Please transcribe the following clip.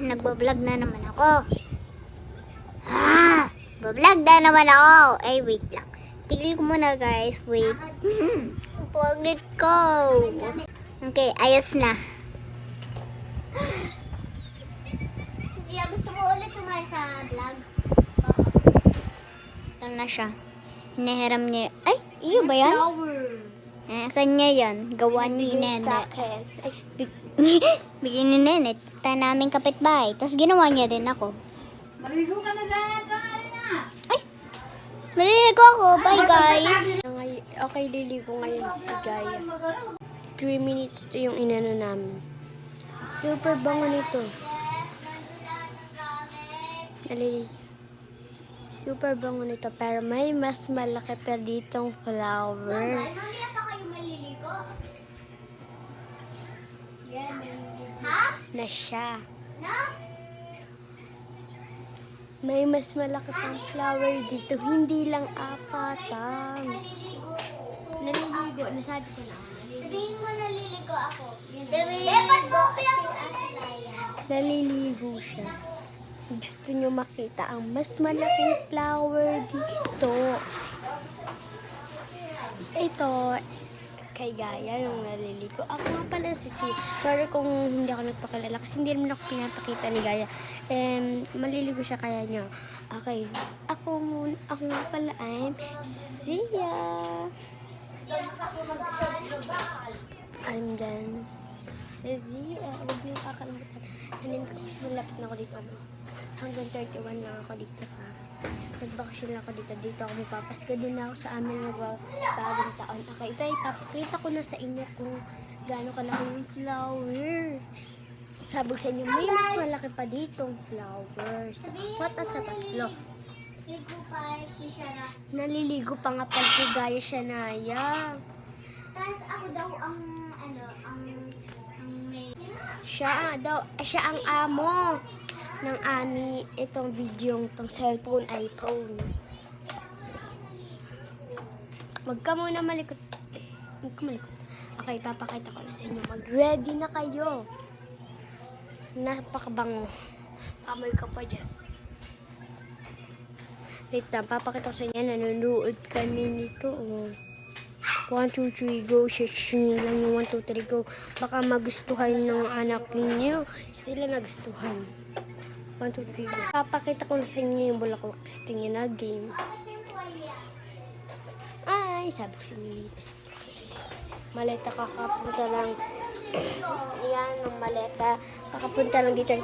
Nagbablog na naman ako. Bablog na naman ako. Ay, wait lang. Tigil ko muna, guys. Wait. Pagit ko. Okay, ayos na. Siya, gusto mo ulit sumali sa vlog? Ito na siya. Hinahiram niya. Ay, iyo ba yan? Kanya yan. Gawa ni Nene. Bigyan ni Nene. Ito naming kapitbahay. Tapos ginawa niya din ako. Maligo ka na dahil na. Ay! Maliligo ako. Bye, guys. Okay, liligo ngayon si Gaya. 3 minutes to yung inano namin. Super bango nito. Naliligo. Super bango nito. Pero may mas malaki pa ditong flower. Mamaya pa kayo maliligo? Yan, maliligo. Ha? Na siya. No? May mas malaki pang flower dito. Hindi lang apatang. Naliligo. Nasabi ko na. Sabihin mo naliligo ako. Naliligo Naliligo siya. Gusto nyo makita ang mas malaking flower dito. Ito, kay Gaya yung naliligo. Ako nga pala si sorry kung hindi ako nagpakilala kasi hindi naman ako pinapakita ni Gaya. Maliligo siya kaya niya. Okay, ako nga pala I'm Sia. I'm done. Sia, huwag niyo kakalimutan. Hanin ko kasi malapit na ako dito. Hanggang 31 lang ako dito ha. Nagbakasyon lang ako dito. Dito ako mapapasko din ako sa amin bagong taon. Okay, ito ipapakita ko na sa inyo kung gaano kalaki yung flower. Sabog sa inyo, may mas malaki pa ditong flowers. Apat at sa tatlo. Ligo pa si Shana. Naliligo pa nga pala si Gaya Shanaya. Tapos ako daw ang may... Siya ang amo ng itong video, itong cellphone, iPhone. Wag ka muna malikot. Okay, papakita ko na sa inyo. Mag-ready na kayo. Napakabango. Amoy ka pa dyan. Wait lang, papakita ko sa inyo. Nanonood kami nito. 1, 2, 3, go. Search nyo lang yung 1, 2, 3, go. Baka magustuhan ng anak niyo. Sila nagustuhan. 1, 2, 3, go. Papakita ko na sa inyo yung bulaklak tingin na game. Ay, sabi ko sa inyo. Maleta kakapunta lang. Yan, ang maleta. Kakapunta lang dito.